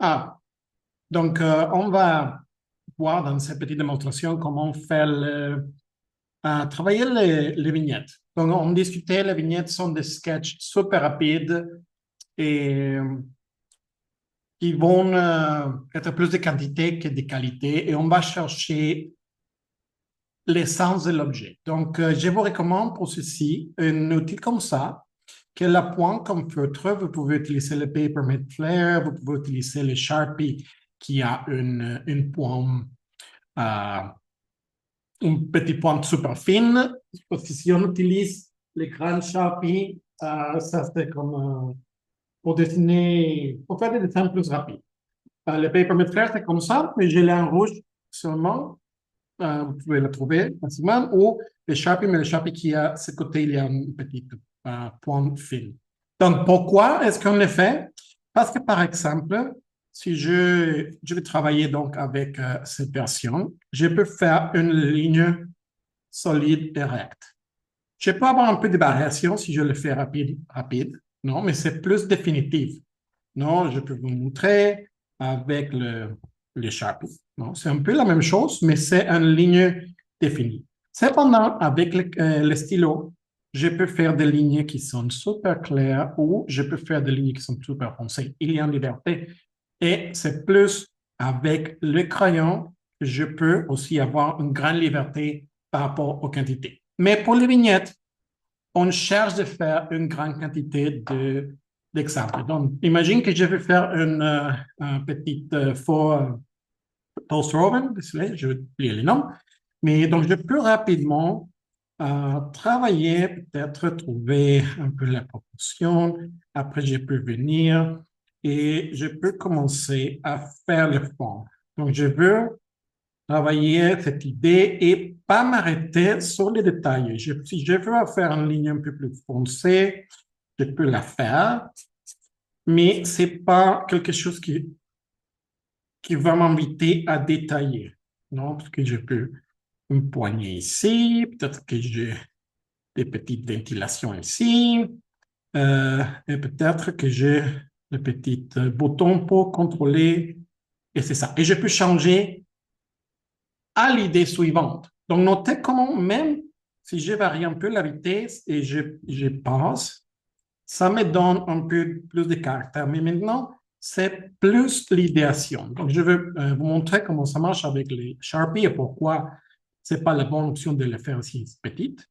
Ah, donc on va voir dans cette petite démonstration comment faire travailler les vignettes. Donc, on discutait, les vignettes sont des sketchs super rapides et qui vont être plus de quantité que de qualité et on va chercher l'essence de l'objet. Donc, je vous recommande pour ceci un outil comme ça, que la pointe comme feutre. Vous pouvez utiliser le Papermate Flair, vous pouvez utiliser le Sharpie qui a une pointe, euh, une petite pointe super fine. Parce que si on utilise les grands Sharpie, ça c'est comme pour dessiner, pour faire des dessins plus rapides. Le Papermate Flair, c'est comme ça, mais je l'ai en rouge seulement. Vous pouvez le trouver facilement. Ou le Sharpie, mais le Sharpie qui a ce côté, il y a une petite pointe fine. Donc, pourquoi est-ce qu'on le fait? Parce que, par exemple, si je vais travailler donc avec cette version, je peux faire une ligne solide et recte. Je peux avoir un peu de variation si je le fais rapide, non, mais c'est plus définitif. Non, je peux vous montrer avec le Sharpie. Non, c'est un peu la même chose, mais c'est une ligne définie. Cependant, avec le stylo, je peux faire des lignes qui sont super claires ou je peux faire des lignes qui sont super foncées. Il y a une liberté. Et c'est plus avec le crayon que je peux aussi avoir une grande liberté par rapport aux quantités. Mais pour les vignettes, on cherche de faire une grande quantité d'exemples. Donc, imagine que je vais faire un petit faux toast oven, désolé, je vais oublier les noms, mais donc je peux rapidement travailler, peut-être trouver un peu la proportion, après je peux venir et je peux commencer à faire le fond. Donc, je veux travailler cette idée et pas m'arrêter sur les détails. Si je veux faire une ligne un peu plus foncée, je peux la faire, mais c'est pas quelque chose qui va m'inviter à détailler. Non, parce que je peux une poignée ici, peut-être que j'ai des petites ventilations ici, et peut-être que j'ai le petit bouton pour contrôler, et c'est ça. Et je peux changer à l'idée suivante. Donc, notez comment même si je varie un peu la vitesse et je passe, ça me donne un peu plus de caractère. Mais maintenant, c'est plus l'idéation. Donc, je veux vous montrer comment ça marche avec les Sharpie et pourquoi c'est pas la bonne option de le faire aussi petite.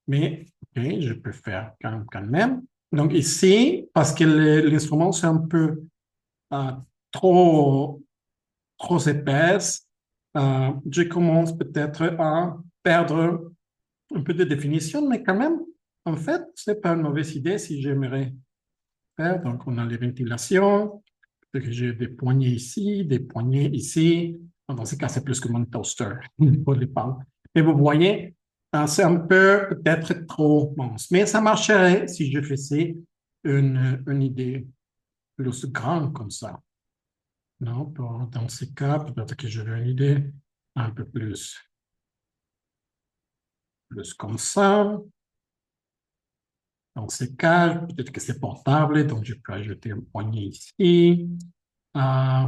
Mais ok, je peux faire quand même. Donc, ici, parce que l'instrument, c'est un peu euh, trop trop épaisse, je commence peut-être à perdre un peu de définition, mais quand même, en fait, c'est pas une mauvaise idée si j'aimerais faire. Donc, on a les ventilations, j'ai des poignées ici, des poignées ici. Dans ce cas, c'est plus que mon toaster pour les pâtes. Et vous voyez, c'est un peu peut-être trop mince, mais ça marcherait si je faisais une idée plus grande comme ça. Non, dans ce cas, peut-être que j'aurais une idée un peu plus comme ça. Dans ce cas, peut-être que c'est portable, donc je peux ajouter un poignet ici. Euh,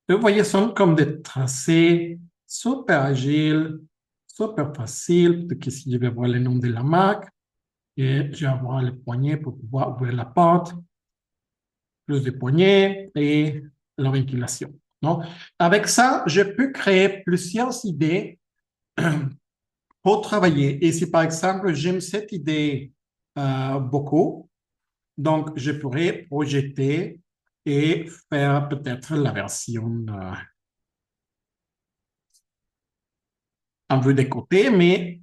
vous voyez, ce sont comme des tracés super agiles, super faciles. Peut-être que si je vais voir le nom de la marque, et je vais avoir le poignet pour pouvoir ouvrir la porte, plus de poignets et la ventilation. Non? Avec ça, je peux créer plusieurs idées pour travailler. Et si par exemple, j'aime cette idée beaucoup, donc je pourrais projeter et faire peut-être la version en vue des côtés, mais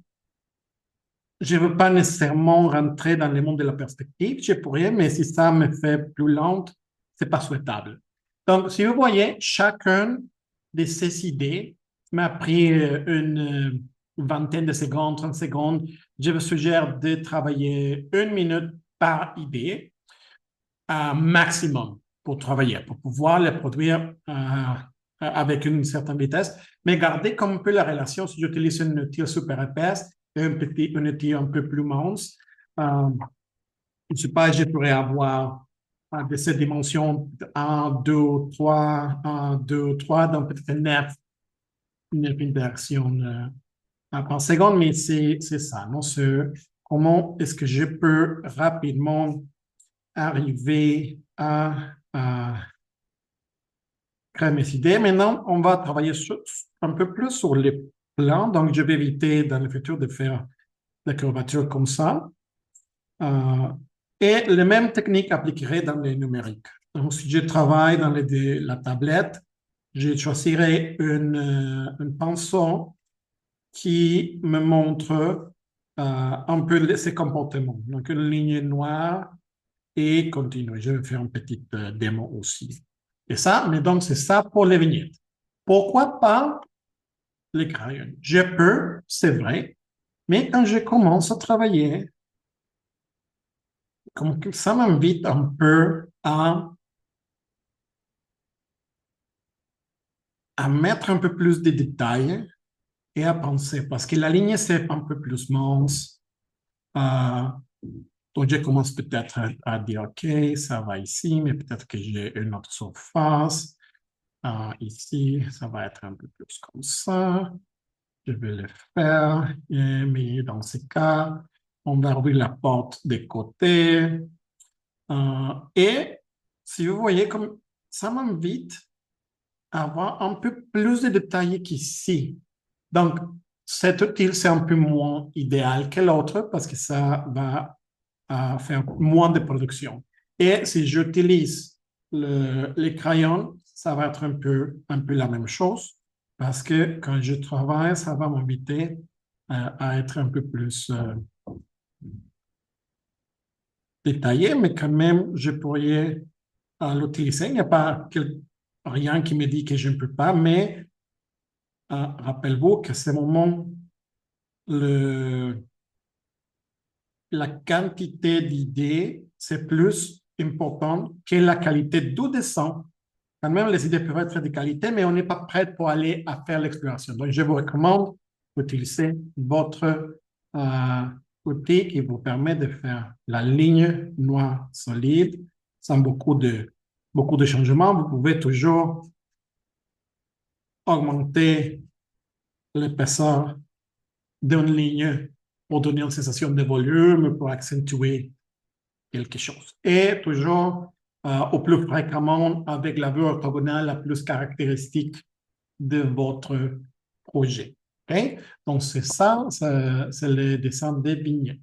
je ne veux pas nécessairement rentrer dans le monde de la perspective. Je pourrais, mais si ça me fait plus lente, c'est pas souhaitable. Donc, si vous voyez, chacun de ces idées m'a pris une vingtaine de secondes, 30 secondes. Je vous suggère de travailler 1 minute par idée, un maximum pour travailler, pour pouvoir les produire avec une certaine vitesse, mais garder comme un peu la relation si j'utilise une outil super épaisse et un outil un peu plus mince. Euh, je ne sais pas, je pourrais avoir de cette dimension 1, 2, 3, 1, 2, 3, donc peut-être neuf interactions par seconde, mais c'est ça, non? Comment est-ce que je peux rapidement arriver à créer mes idées? Maintenant, on va travailler un peu plus sur les plans, donc je vais éviter dans le futur de faire des curvatures comme ça. Euh, et les mêmes techniques appliqueraient dans les numériques. Donc, si je travaille dans la tablette, je choisirai une pinceau qui me montre un peu ces comportements. Donc, une ligne noire et continue. Je vais faire une petite démo aussi. Et ça, mais donc, c'est ça pour les vignettes. Pourquoi pas les crayons? Je peux, c'est vrai, mais quand je commence à travailler, comme que ça m'invite un peu à mettre un peu plus de détails et à penser, parce que la ligne, c'est un peu plus mince. Euh, donc, je commence peut-être à dire, OK, ça va ici, mais peut-être que j'ai une autre surface. Ici, ça va être un peu plus comme ça. Je vais le faire, mais dans ce cas, on va ouvrir la porte des côtés. Et si vous voyez, comme ça m'invite à avoir un peu plus de détails qu'ici. Donc, cet outil, c'est un peu moins idéal que l'autre parce que ça va faire moins de production. Et si j'utilise les crayons, ça va être un peu la même chose parce que quand je travaille, ça va m'inviter à être un peu plus détaillé, mais quand même, je pourrais l'utiliser. Il n'y a pas rien qui me dit que je ne peux pas, mais rappelez-vous que c'est moment le, la quantité d'idées, c'est plus important que la qualité du dessin. Quand même, les idées peuvent être de qualité, mais on n'est pas prêt pour aller à faire l'exploration. Donc, je vous recommande d'utiliser votre outil qui vous permet de faire la ligne noire solide sans beaucoup de changements. Vous pouvez toujours augmenter l'épaisseur d'une ligne pour donner une sensation de volume, pour accentuer quelque chose. Et toujours au plus fréquemment avec la vue orthogonale la plus caractéristique de votre projet. Okay? Donc, c'est ça, c'est le dessin des vignettes.